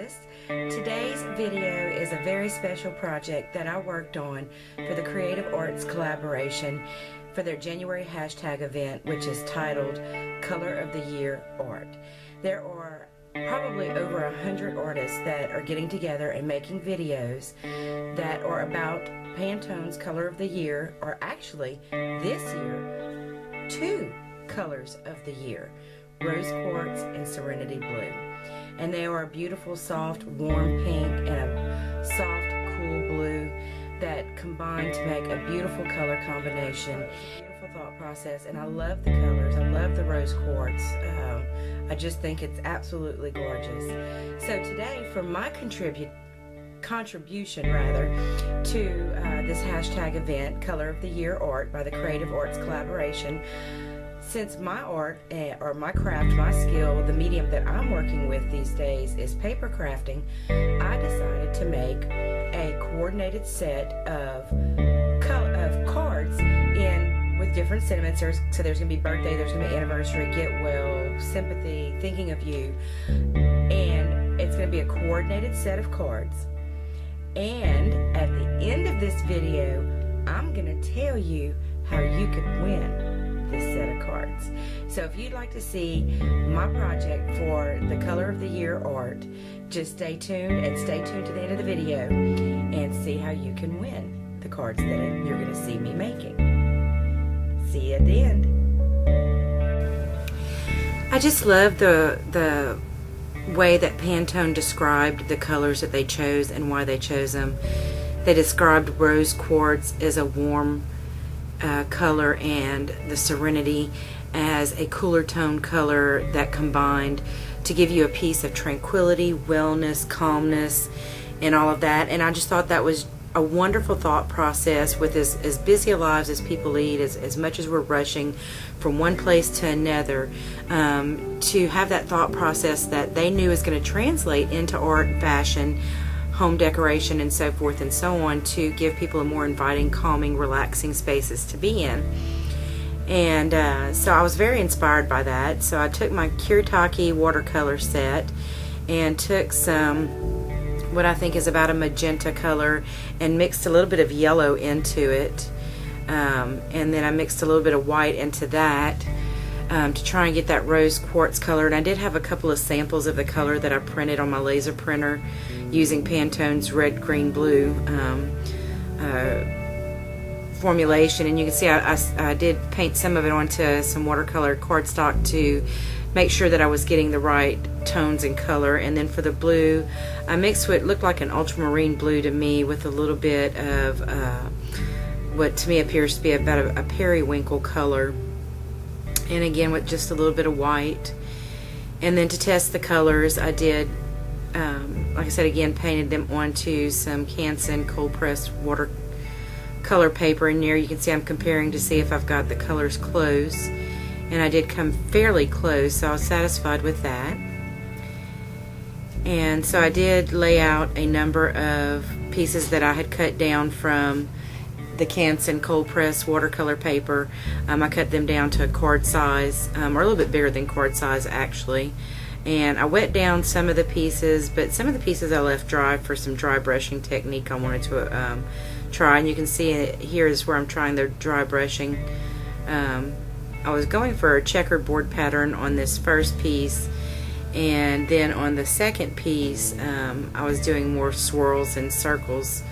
artists. Today's video is a very special project that I worked on for the Creative Arts collaboration for their January hashtag event, which is titled Color of the Year Art. There are probably over 100 artists that are getting together and making videos that are about Pantone's Color of the Year, or actually this year, 2 colors of the year, Rose Quartz and Serenity Blue. And they are a beautiful, soft, warm pink and a soft, cool blue that combine to make a beautiful color combination. Beautiful thought process, and I love the colors. I love the rose quartz. I just think it's absolutely gorgeous. So today, for my contribution to this hashtag event, Color of the Year Art by the Creative Arts Collaboration, since my art, or my craft, my skill, the medium that I'm working with these days is paper crafting, I decided to make a coordinated set of cards with different sentiments. So there's going to be birthday, there's going to be anniversary, get well, sympathy, thinking of you, and it's going to be a coordinated set of cards. And at the end of this video, I'm going to tell you how you could win this set of cards. So if you'd like to see my project for the Color of the Year art, just stay tuned and stay tuned to the end of the video and see how you can win the cards that you're going to see me making. See you at the end. I just love the way that Pantone described the colors that they chose and why they chose them. They described rose quartz as a warm color and the Serenity as a cooler tone color that combined to give you a piece of tranquility, wellness, calmness, and all of that. And I just thought that was a wonderful thought process with as busy lives as people lead, as much as we're rushing from one place to another, to have that thought process that they knew is going to translate into art, fashion, home decoration, and so forth and so on, to give people a more inviting, calming, relaxing spaces to be in. And so I was very inspired by that. So I took my Kuretake watercolor set and took some, what I think is about a magenta color, and mixed a little bit of yellow into it, and then I mixed a little bit of white into that, to try and get that rose quartz color. And I did have a couple of samples of the color that I printed on my laser printer using Pantone's red, green, blue formulation. And you can see I did paint some of it onto some watercolor cardstock to make sure that I was getting the right tones and color. And then for the blue, I mixed what looked like an ultramarine blue to me with a little bit of what to me appears to be about a periwinkle color, and again with just a little bit of white. And then to test the colors, I did, like I said, again painted them onto some Canson cold pressed watercolor paper. And here you can see I'm comparing to see if I've got the colors close, and I did come fairly close, so I was satisfied with that. And so I did lay out a number of pieces that I had cut down from the Canson cold press watercolor paper. I cut them down to a card size, or a little bit bigger than card size actually. And I wet down some of the pieces, but some of the pieces I left dry for some dry brushing technique I wanted to try. And you can see here is where I'm trying the dry brushing. I was going for a checkerboard pattern on this first piece, and then on the second piece I was doing more swirls and circles.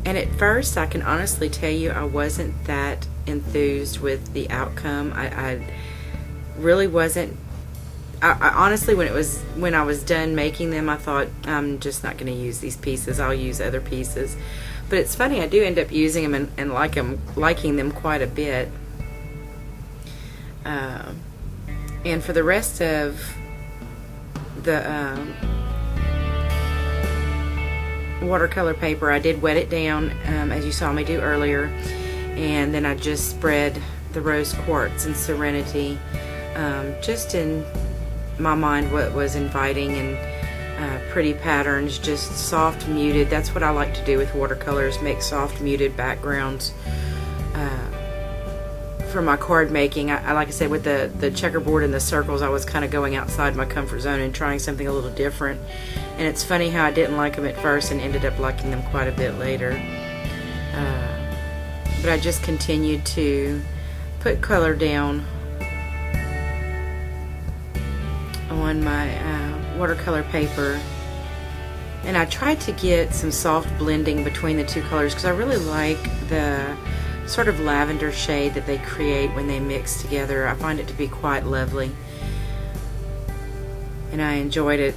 And at first, I can honestly tell you, I wasn't that enthused with the outcome. I really wasn't. I honestly, when I was done making them, I thought, I'm just not going to use these pieces. I'll use other pieces. But it's funny, I do end up using them and liking them quite a bit. And for the rest of the watercolor paper, I did wet it down, as you saw me do earlier, and then I just spread the rose quartz and Serenity, just in my mind what was inviting and pretty patterns, just soft muted. That's what I like to do with watercolors, make soft muted backgrounds for my card making. I like I said, with the checkerboard and the circles, I was kind of going outside my comfort zone and trying something a little different. And it's funny how I didn't like them at first and ended up liking them quite a bit later. But I just continued to put color down on my watercolor paper. And I tried to get some soft blending between the two colors because I really like the sort of lavender shade that they create when they mix together. I find it to be quite lovely, and I enjoyed it.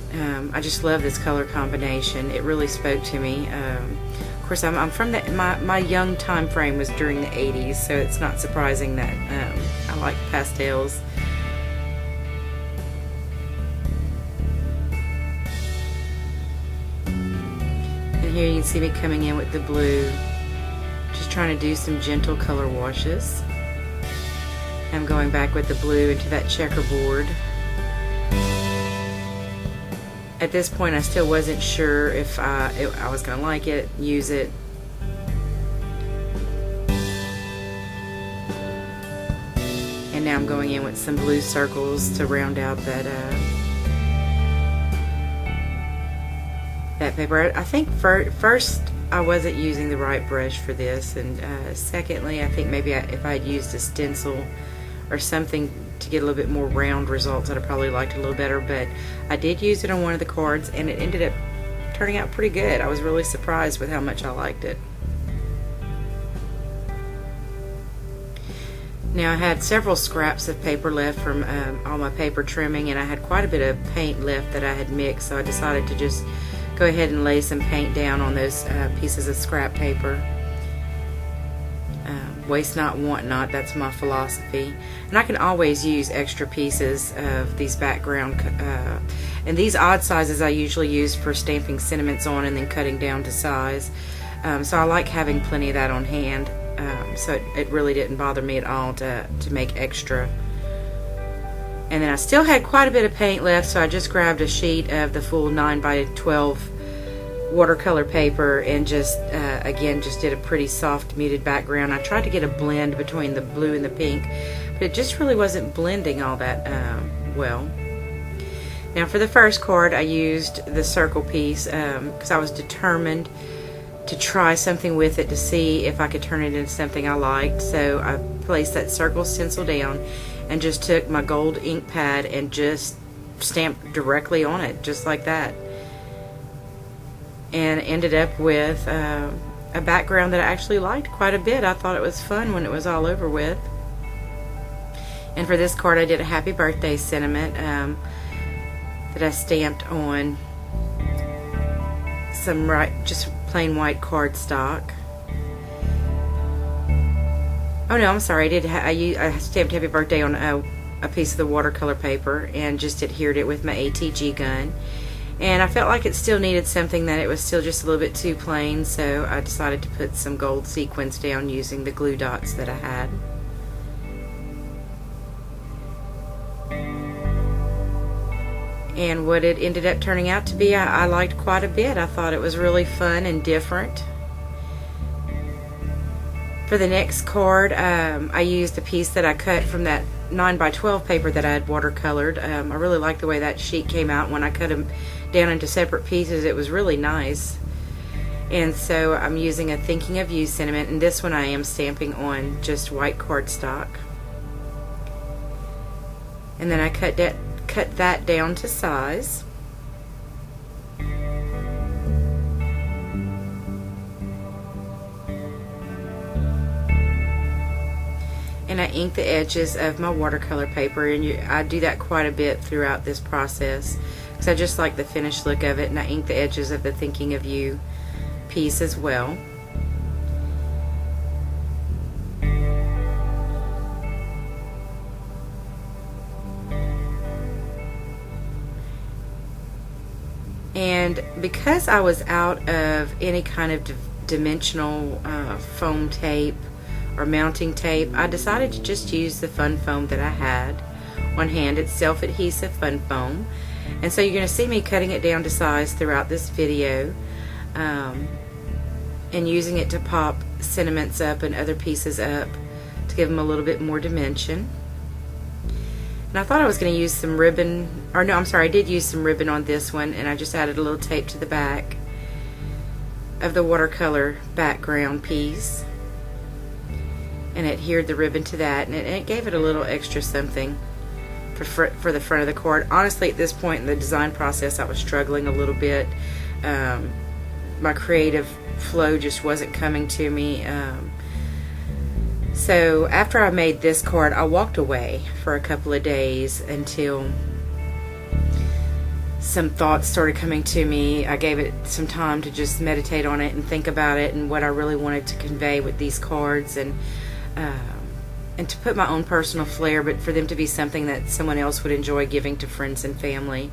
I just love this color combination. It really spoke to me. Of course, I'm from my young time frame was during the 80s, so it's not surprising that I like pastels. And here you can see me coming in with the blue, just trying to do some gentle color washes. I'm going back with the blue into that checkerboard. At this point, I still wasn't sure if I was going to like it, use it. And now I'm going in with some blue circles to round out that that paper. I think first I wasn't using the right brush for this, and secondly, I think maybe if I had used a stencil or something to get a little bit more round results, I'd have probably liked it a little better. But I did use it on one of the cards, and it ended up turning out pretty good. I was really surprised with how much I liked it. Now, I had several scraps of paper left from all my paper trimming, and I had quite a bit of paint left that I had mixed, so I decided to just go ahead and lay some paint down on those pieces of scrap paper. Waste not, want not, that's my philosophy. And I can always use extra pieces of these background, and these odd sizes I usually use for stamping sentiments on and then cutting down to size. So I like having plenty of that on hand, so it really didn't bother me at all to make extra. And then I still had quite a bit of paint left, so I just grabbed a sheet of the full 9x12 watercolor paper and just again just did a pretty soft muted background. I tried to get a blend between the blue and the pink, but it just really wasn't blending all that well. Now for the first card, I used the circle piece because I was determined to try something with it to see if I could turn it into something I liked. So I placed that circle stencil down and just took my gold ink pad and just stamped directly on it, just like that. And ended up with a background that I actually liked quite a bit. I thought it was fun when it was all over with. And for this card, I did a happy birthday sentiment that I stamped on some just plain white cardstock. Oh no, I'm sorry. I stamped happy birthday on a piece of the watercolor paper and just adhered it with my ATG gun. And I felt like it still needed something, that it was still just a little bit too plain, so I decided to put some gold sequins down using the glue dots that I had. And what it ended up turning out to be, I liked quite a bit. I thought it was really fun and different. For the next card, I used a piece that I cut from that 9x12 paper that I had watercolored. I really liked the way that sheet came out. When I cut them down into separate pieces, it was really nice. And so I'm using a Thinking of You sentiment, and this one I am stamping on just white cardstock. And then I cut that down to size. And I ink the edges of my watercolor paper, and I do that quite a bit throughout this process because I just like the finished look of it. And I ink the edges of the Thinking of You piece as well. And because I was out of any kind of dimensional foam tape or mounting tape, I decided to just use the fun foam that I had on hand. It's self-adhesive fun foam, and so you're going to see me cutting it down to size throughout this video, and using it to pop sentiments up and other pieces up to give them a little bit more dimension. And I thought I was going to use some ribbon, or no, I'm sorry, I did use some ribbon on this one, and I just added a little tape to the back of the watercolor background piece and adhered the ribbon to that, and it gave it a little extra something for the front of the card. Honestly, at this point in the design process, I was struggling a little bit. My creative flow just wasn't coming to me. So after I made this card, I walked away for a couple of days until some thoughts started coming to me. I gave it some time to just meditate on it and think about it and what I really wanted to convey with these cards, and to put my own personal flair, but for them to be something that someone else would enjoy giving to friends and family.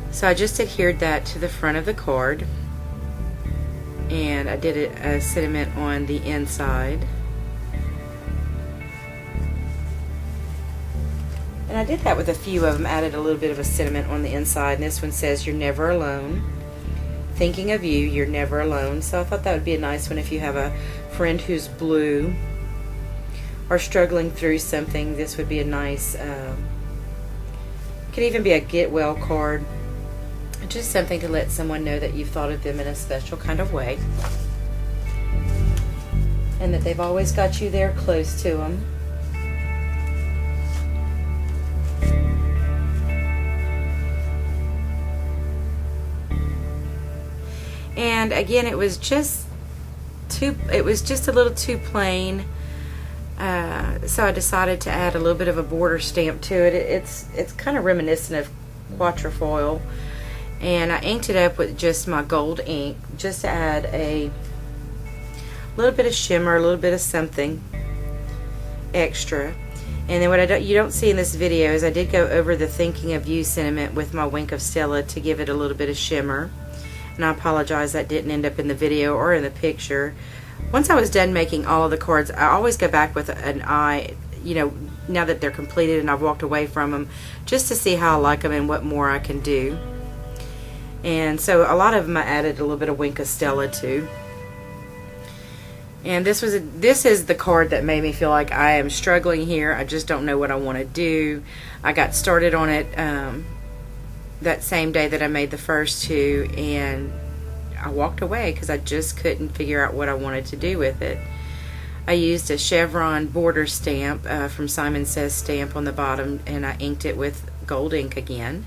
So I just adhered that to the front of the card, and I did a sentiment on the inside. And I did that with a few of them, added a little bit of a sentiment on the inside. And this one says, "You're never alone. Thinking of you, you're never alone." So I thought that would be a nice one if you have a friend who's blue or struggling through something. This would be a nice, could even be a get well card. Just something to let someone know that you've thought of them in a special kind of way, and that they've always got you there close to them. And again, it was just a little too plain. So I decided to add a little bit of a border stamp to it. It's kind of reminiscent of quatrefoil, and I inked it up with just my gold ink, just to add a little bit of shimmer, a little bit of something extra. And then what you don't see in this video is I did go over the "Thinking of You" sentiment with my Wink of Stella to give it a little bit of shimmer. And I apologize that didn't end up in the video or in the picture. Once I was done making all of the cards, I always go back with an eye, now that they're completed and I've walked away from them, just to see how I like them and what more I can do. And so a lot of them I added a little bit of Wink of Stella to. And this is the card that made me feel like I am struggling here. I just don't know what I want to do. I got started on it that same day that I made the first two, and I walked away because I just couldn't figure out what I wanted to do with it. I used a chevron border stamp from Simon Says Stamp on the bottom, and I inked it with gold ink again.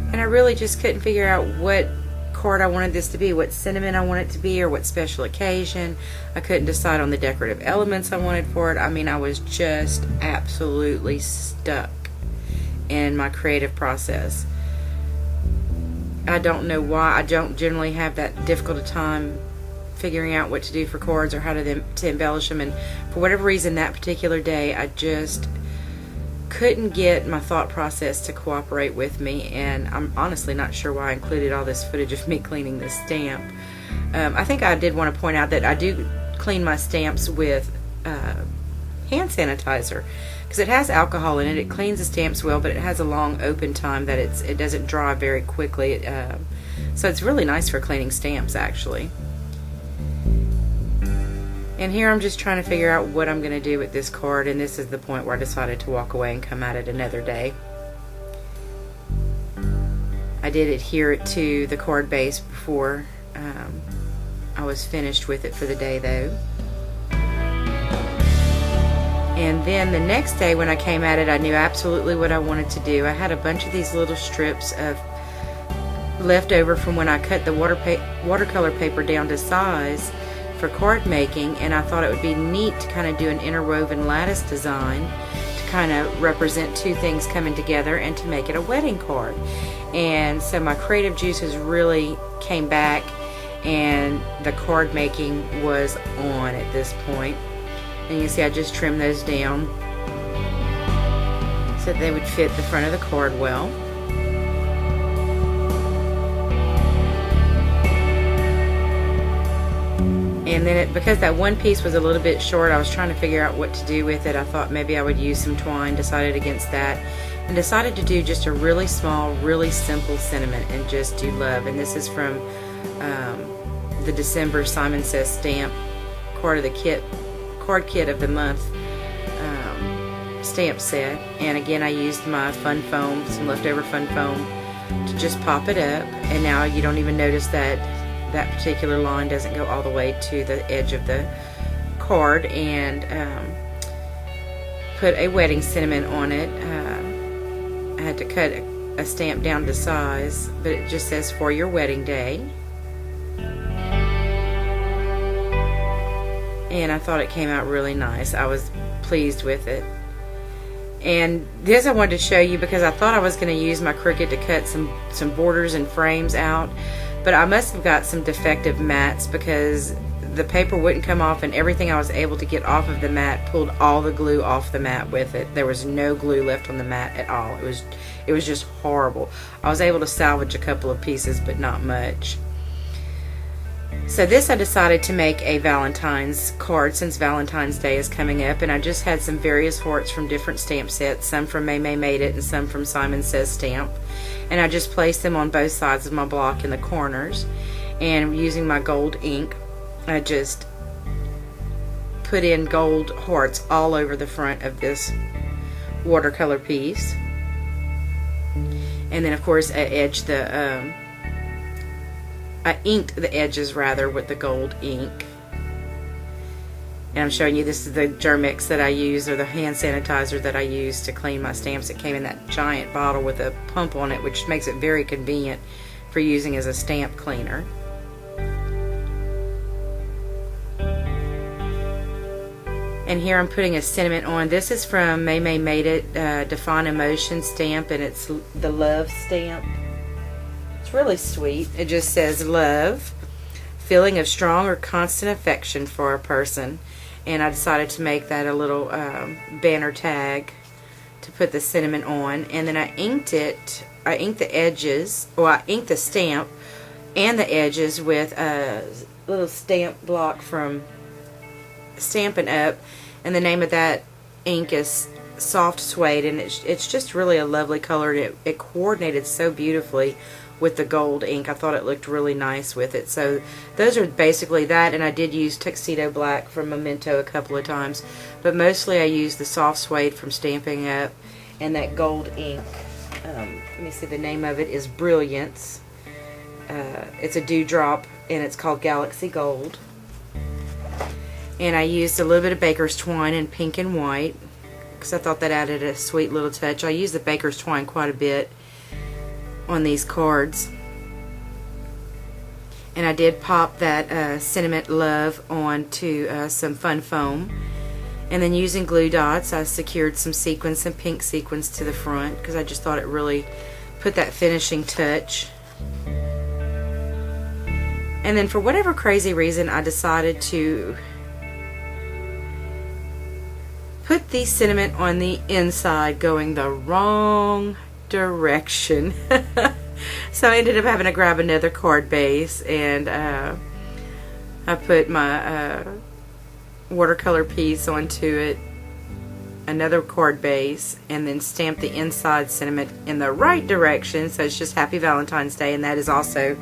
And I really just couldn't figure out what card I wanted this to be, what sentiment I wanted it to be, or what special occasion. I couldn't decide on the decorative elements I wanted for it. I mean, I was just absolutely stuck in my creative process. I don't know why. I don't generally have that difficult a time figuring out what to do for cards or how to embellish them, and for whatever reason that particular day I just couldn't get my thought process to cooperate with me, and I'm honestly not sure why I included all this footage of me cleaning this stamp. I think I did want to point out that I do clean my stamps with hand sanitizer, because it has alcohol in it. It cleans the stamps well, but it has a long open time that it doesn't dry very quickly. So it's really nice for cleaning stamps, actually. And here I'm just trying to figure out what I'm going to do with this card, and this is the point where I decided to walk away and come at it another day. I did adhere it to the card base before I was finished with it for the day, though. And then the next day when I came at it, I knew absolutely what I wanted to do. I had a bunch of these little strips of left over from when I cut the watercolor paper down to size for card making, and I thought it would be neat to kind of do an interwoven lattice design to kind of represent two things coming together and to make it a wedding card. And so my creative juices really came back, and the card making was on at this point. And you can see I just trimmed those down so that they would fit the front of the card well. And then because that one piece was a little bit short, I was trying to figure out what to do with it. I thought maybe I would use some twine, decided against that, and decided to do just a really small, really simple sentiment and just do love. And this is from the December Simon Says stamp card kit of the month stamp set. And again, I used my fun foam, some leftover fun foam, to just pop it up. And now you don't even notice that that particular line doesn't go all the way to the edge of the card. And put a wedding sentiment on it. I had to cut a stamp down to size, but it just says for your wedding day. And I thought it came out really nice. I was pleased with it. And this I wanted to show you because I thought I was going to use my Cricut to cut some borders and frames out, but I must have got some defective mats because the paper wouldn't come off, and everything I was able to get off of the mat pulled all the glue off the mat with it. There was no glue left on the mat at all. It was just horrible. I was able to salvage a couple of pieces, but not much. So this I decided to make a Valentine's card since Valentine's Day is coming up, and I just had some various hearts from different stamp sets, some from May Made It and some from Simon Says Stamp, and I just placed them on both sides of my block in the corners. And using my gold ink, I just put in gold hearts all over the front of this watercolor piece. And then of course I inked the edges rather with the gold ink. And I'm showing you, this is the Germix that I use, or the hand sanitizer that I use to clean my stamps. It came in that giant bottle with a pump on it, which makes it very convenient for using as a stamp cleaner. And here I'm putting a sentiment on. This is from May Made It Define Emotion stamp, and it's the love stamp. It's really sweet. It just says love, feeling of strong or constant affection for a person. And I decided to make that a little banner tag to put the sentiment on. And then I inked it. I inked the edges, or I inked the stamp and the edges with a little stamp block from Stampin' Up, and the name of that ink is Soft Suede, and it's just really a lovely color. It coordinated so beautifully with the gold ink. I thought it looked really nice with it. So those are basically that, and I did use Tuxedo Black from Memento a couple of times, but mostly I used the Soft Suede from Stampin' Up and that gold ink. Let me see, the name of it is Brilliance. It's a dewdrop, and it's called Galaxy Gold. And I used a little bit of baker's twine in pink and white because I thought that added a sweet little touch. I use the baker's twine quite a bit on these cards. And I did pop that sentiment love onto some fun foam. And then using glue dots, I secured some sequins, some pink sequins to the front because I just thought it really put that finishing touch. And then for whatever crazy reason, I decided to put the sentiment on the inside going the wrong direction. So I ended up having to grab another card base, and I put my watercolor piece onto it, another card base, and then stamped the inside sentiment in the right direction. So it's just Happy Valentine's Day, and that is also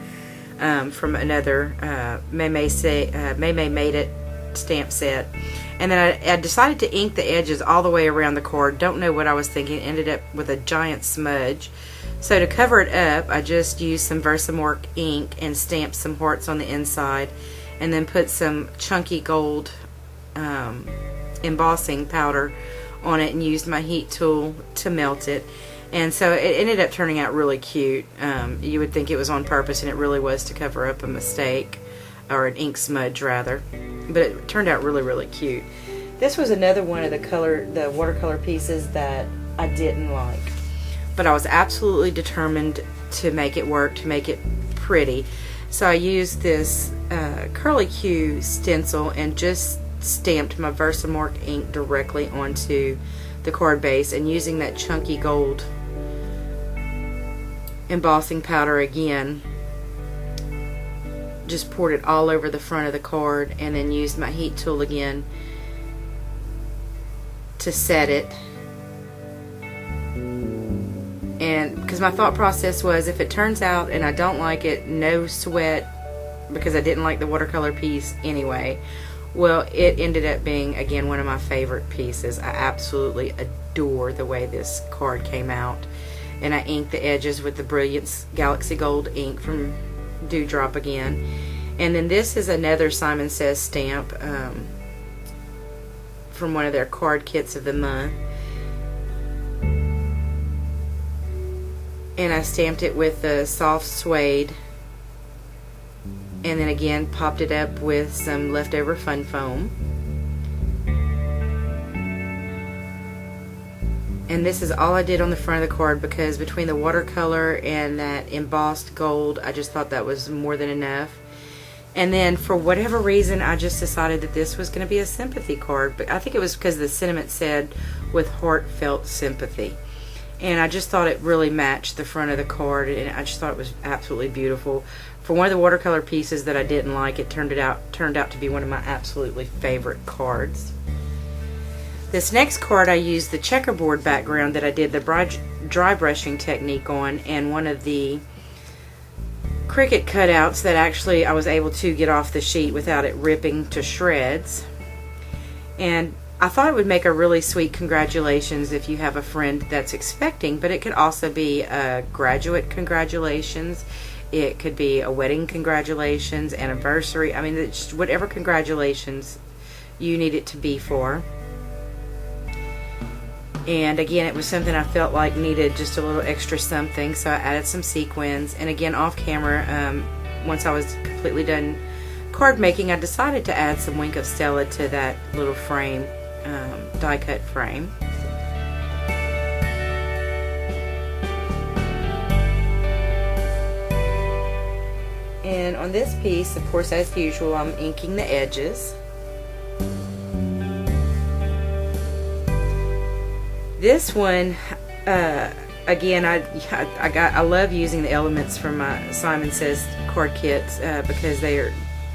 from another May Made It stamp set. And then I decided to ink the edges all the way around the card. Don't know what I was thinking. Ended up with a giant smudge. So to cover it up, I just used some Versamark ink and stamped some hearts on the inside, and then put some chunky gold embossing powder on it and used my heat tool to melt it. And so it ended up turning out really cute. You would think it was on purpose, and it really was to cover up a mistake, or an ink smudge rather. But it turned out really, really cute. This was another one of the watercolor pieces that I didn't like, but I was absolutely determined to make it work, to make it pretty. So I used this Curly Q stencil and just stamped my Versamark ink directly onto the card base, and using that chunky gold embossing powder again, just poured it all over the front of the card, and then used my heat tool again to set it. And because my thought process was, if it turns out and I don't like it, no sweat, because I didn't like the watercolor piece anyway. Well, it ended up being, again, one of my favorite pieces. I absolutely adore the way this card came out. And I inked the edges with the Brilliance Galaxy Gold ink from Dewdrop again. And then this is another Simon Says stamp from one of their card kits of the month. And I stamped it with the soft suede, and then again popped it up with some leftover fun foam. And this is all I did on the front of the card, because between the watercolor and that embossed gold, I just thought that was more than enough. And then for whatever reason, I just decided that this was going to be a sympathy card. But I think it was because the sentiment said, with heartfelt sympathy. And I just thought it really matched the front of the card, and I just thought it was absolutely beautiful. For one of the watercolor pieces that I didn't like, it turned out to be one of my absolutely favorite cards. This next card, I used the checkerboard background that I did the dry brushing technique on, and one of the Cricut cutouts that actually I was able to get off the sheet without it ripping to shreds. And I thought it would make a really sweet congratulations if you have a friend that's expecting, but it could also be a graduate congratulations. It could be a wedding congratulations, anniversary. I mean, it's whatever congratulations you need it to be for. And again, it was something I felt like needed just a little extra something, so I added some sequins. And again, off camera, once I was completely done card making, I decided to add some Wink of Stella to that little frame, die cut frame. And on this piece, of course, as usual, I'm inking the edges. This one, again, I love using the elements from my Simon Says card kits because they are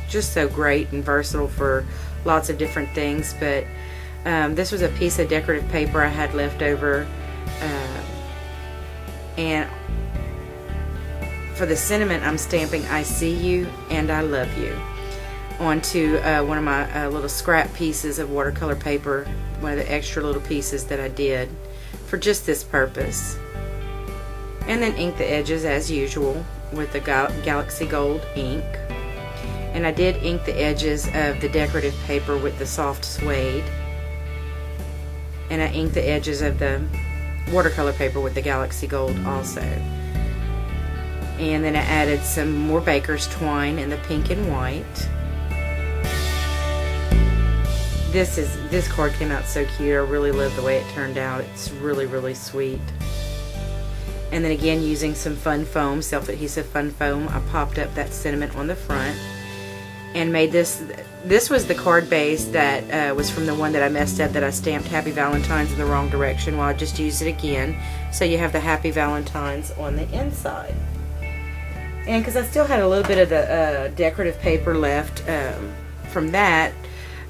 just so great and versatile for lots of different things. But this was a piece of decorative paper I had left over, and for the sentiment, I'm stamping "I see you and I love you" onto one of my little scrap pieces of watercolor paper, one of the extra little pieces that I did for just this purpose. And then ink the edges as usual with the Galaxy Gold ink. And I did ink the edges of the decorative paper with the soft suede. And I inked the edges of the watercolor paper with the Galaxy Gold also. And then I added some more baker's twine in the pink and white. This card came out so cute. I really love the way it turned out. It's really, really sweet. And then again, using some fun foam, self-adhesive fun foam, I popped up that sentiment on the front and made this. This was the card base that was from the one that I messed up, that I stamped Happy Valentine's in the wrong direction. Well, I just used it again, so you have the Happy Valentine's on the inside. And because I still had a little bit of the decorative paper left from that,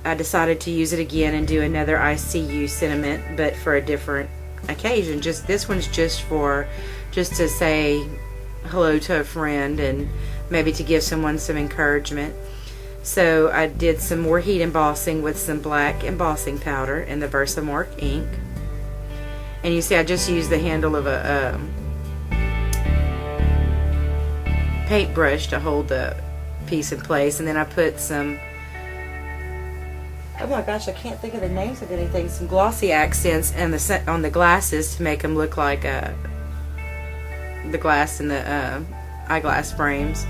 I decided to use it again and do another I see you sentiment, but for a different occasion. This one's just to say hello to a friend and maybe to give someone some encouragement. So I did some more heat embossing with some black embossing powder and the Versamark ink. And you see I just used the handle of a paintbrush to hold the piece in place, and then I put some, oh my gosh, I can't think of the names of anything, some glossy accents on the glasses to make them look like the glass in the eyeglass frames.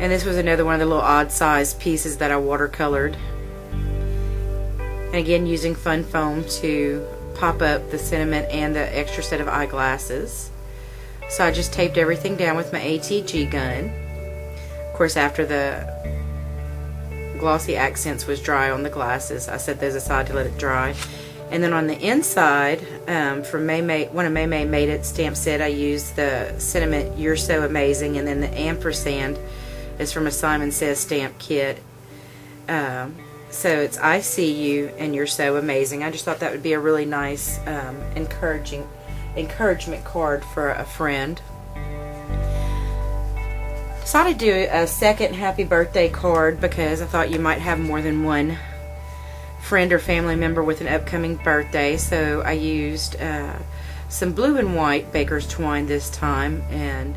And this was another one of the little odd size pieces that I watercolored. And again, using fun foam to pop up the sentiment and the extra set of eyeglasses. So I just taped everything down with my ATG gun. Of course, after the glossy accents was dry on the glasses, I set those aside to let it dry. And then on the inside, from one of May Made It stamp set, I used the sentiment, "You're so amazing," and then the ampersand is from a Simon Says stamp kit. So it's "I see you and you're so amazing." I just thought that would be a really nice encouragement card for a friend. Decided to do a second happy birthday card because I thought you might have more than one friend or family member with an upcoming birthday. So I used some blue and white baker's twine this time, and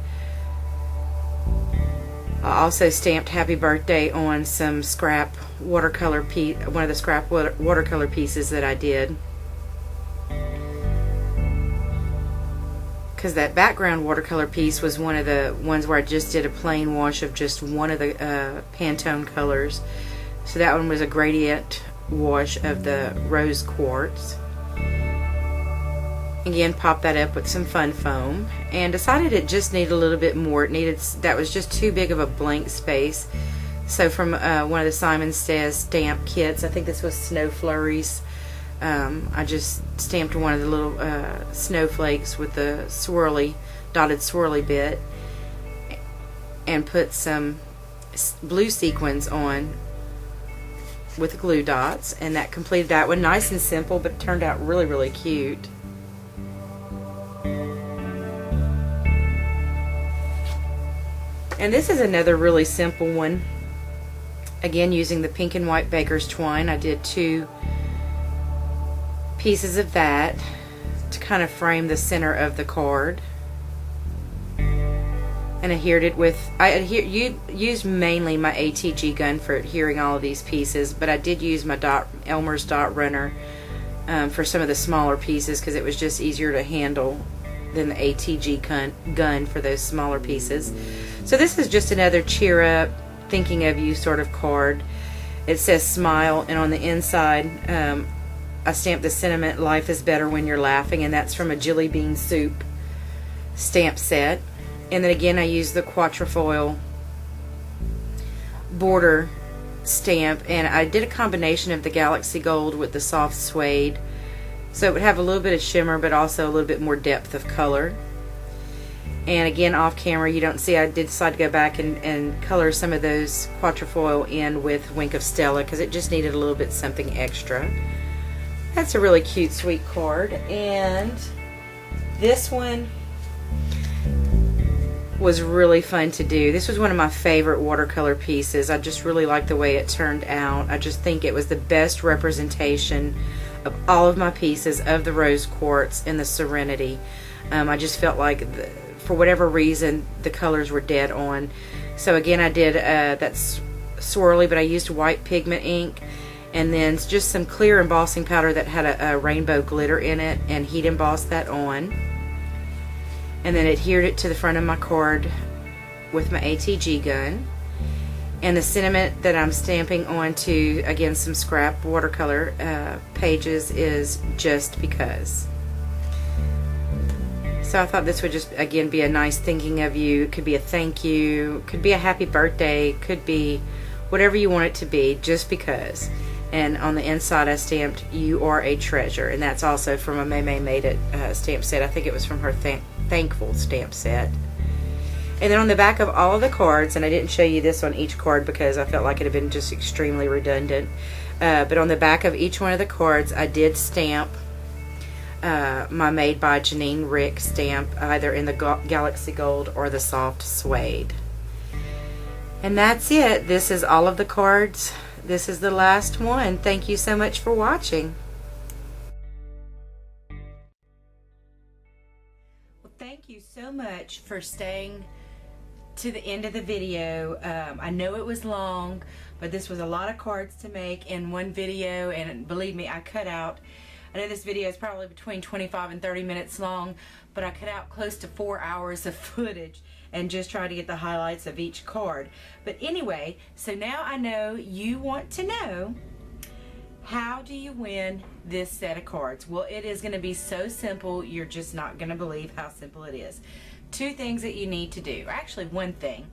I also stamped happy birthday on some scrap watercolor piece, one of the scrap watercolor pieces that I did. Because that background watercolor piece was one of the ones where I just did a plain wash of just one of the Pantone colors. So that one was a gradient wash of the rose quartz. Again, popped that up with some fun foam and decided it just needed a little bit more. That was just too big of a blank space. So from one of the Simon Says stamp kits, I think this was Snow Flurries, I just stamped one of the little snowflakes with the dotted swirly bit and put some blue sequins on with glue dots, and that completed that one. Nice and simple, but it turned out really, really cute. And this is another really simple one. Again, using the pink and white baker's twine, I did 2 pieces of that to kind of frame the center of the card. And adhered it with, used mainly my ATG gun for adhering all of these pieces, but I did use my Elmer's dot runner for some of the smaller pieces because it was just easier to handle than the ATG gun for those smaller pieces. So this is just another cheer up, thinking of you sort of card. It says smile, and on the inside I stamped the sentiment, "Life is better when you're laughing," and that's from a Jelly Bean Soup stamp set. And then again, I used the quatrefoil border stamp, and I did a combination of the Galaxy Gold with the soft suede, so it would have a little bit of shimmer but also a little bit more depth of color. And again, off camera you don't see, I did decide to go back and color some of those quatrefoil in with Wink of Stella because it just needed a little bit something extra. That's a really cute, sweet card. And this one was really fun to do. This was one of my favorite watercolor pieces. I just really like the way it turned out. I just think it was the best representation of all of my pieces of the rose quartz and the Serenity. I just felt like, for whatever reason, the colors were dead on. So again, I did that's swirly, but I used white pigment ink and then just some clear embossing powder that had a rainbow glitter in it, and heat embossed that on. And then adhered it to the front of my card with my ATG gun. And the sentiment that I'm stamping onto, again, some scrap watercolor pages, is "Just Because." So I thought this would just, again, be a nice thinking of you. It could be a thank you, could be a happy birthday, could be whatever you want it to be, just because. And on the inside I stamped "You Are a Treasure," and that's also from a May Made It stamp set. I think it was from her Thankful stamp set. And then on the back of all of the cards, and I didn't show you this on each card because I felt like it had been just extremely redundant, but on the back of each one of the cards I did stamp my Made by Janine Rick stamp, either in the Galaxy Gold or the soft suede. And that's it. This is all of the cards. This is the last one. Thank you so much for watching. Well, thank you so much for staying to the end of the video. I know it was long, but this was a lot of cards to make in one video, and believe me, I know this video is probably between 25 and 30 minutes long, but I cut out close to 4 hours of footage and just try to get the highlights of each card. But anyway, so now I know you want to know, how do you win this set of cards? Well, it is going to be so simple, you're just not going to believe how simple it is. 2 things that you need to do, or actually 1 thing,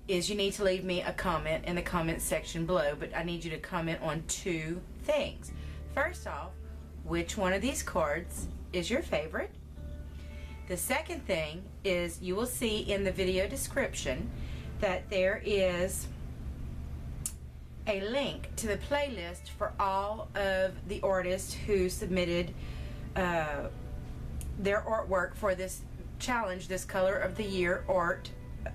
is you need to leave me a comment in the comment section below, but I need you to comment on 2 things. First off, which one of these cards is your favorite. The second thing is you will see in the video description that there is a link to the playlist for all of the artists who submitted their artwork for this challenge, this Color of the Year Art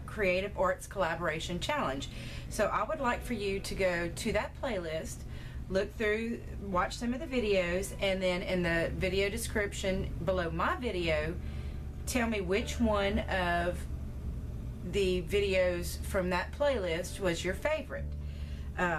Creative Arts Collaboration Challenge. So I would like for you to go to that playlist, look through, watch some of the videos, and then in the video description below my video, tell me which one of the videos from that playlist was your favorite.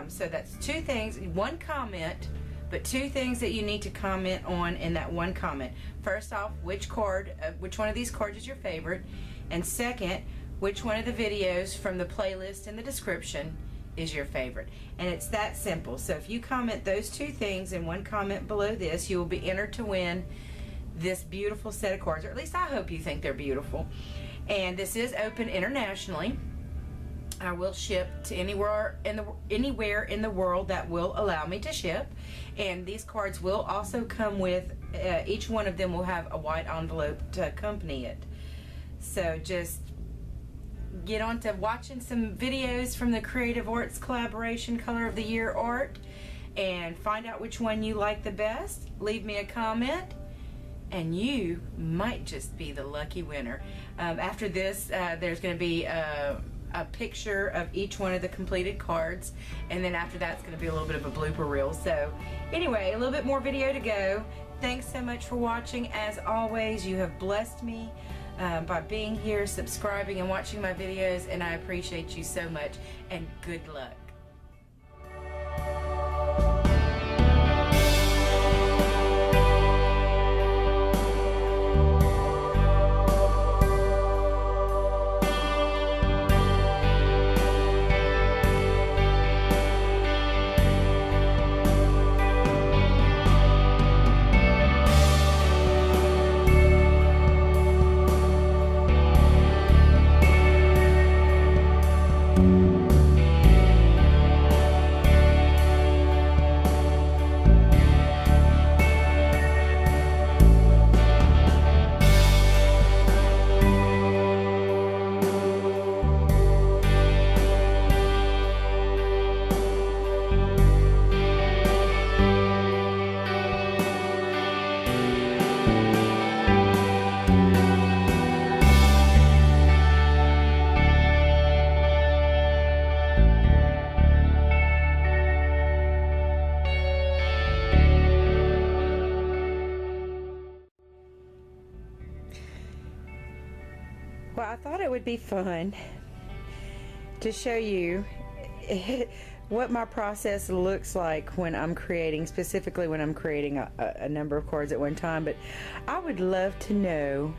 So that's two things, one comment, but two things that you need to comment on in that one comment. First off, which one of these cards is your favorite, and second, which one of the videos from the playlist in the description is your favorite. And it's that simple. So if you comment those two things in one comment below this, you will be entered to win this beautiful set of cards, or at least I hope you think they're beautiful. And this is open internationally. I will ship to anywhere in the world that will allow me to ship. And these cards will also come with, each one of them will have a white envelope to accompany it. So just get on to watching some videos from the Creative Arts Collaboration Color of the Year Art and find out which one you like the best. Leave me a comment and you might just be the lucky winner. After this, there's going to be a picture of each one of the completed cards, and then after that it's going to be a little bit of a blooper reel. So anyway, a little bit more video to go. Thanks so much for watching. As always, you have blessed me by being here, subscribing, and watching my videos, and I appreciate you so much, and good luck. Well, I thought it would be fun to show you what my process looks like when I'm creating, specifically when I'm creating a number of cards at one time. But I would love to know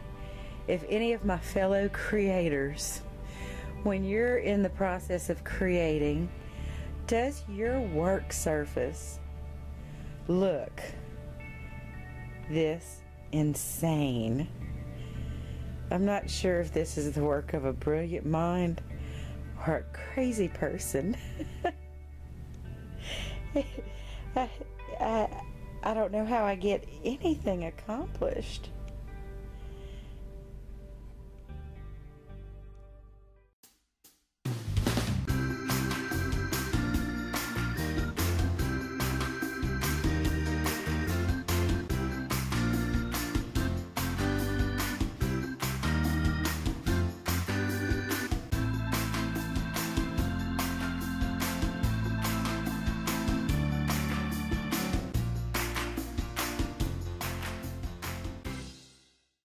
if any of my fellow creators, when you're in the process of creating, does your work surface look this insane? I'm not sure if this is the work of a brilliant mind or a crazy person. I don't know how I get anything accomplished.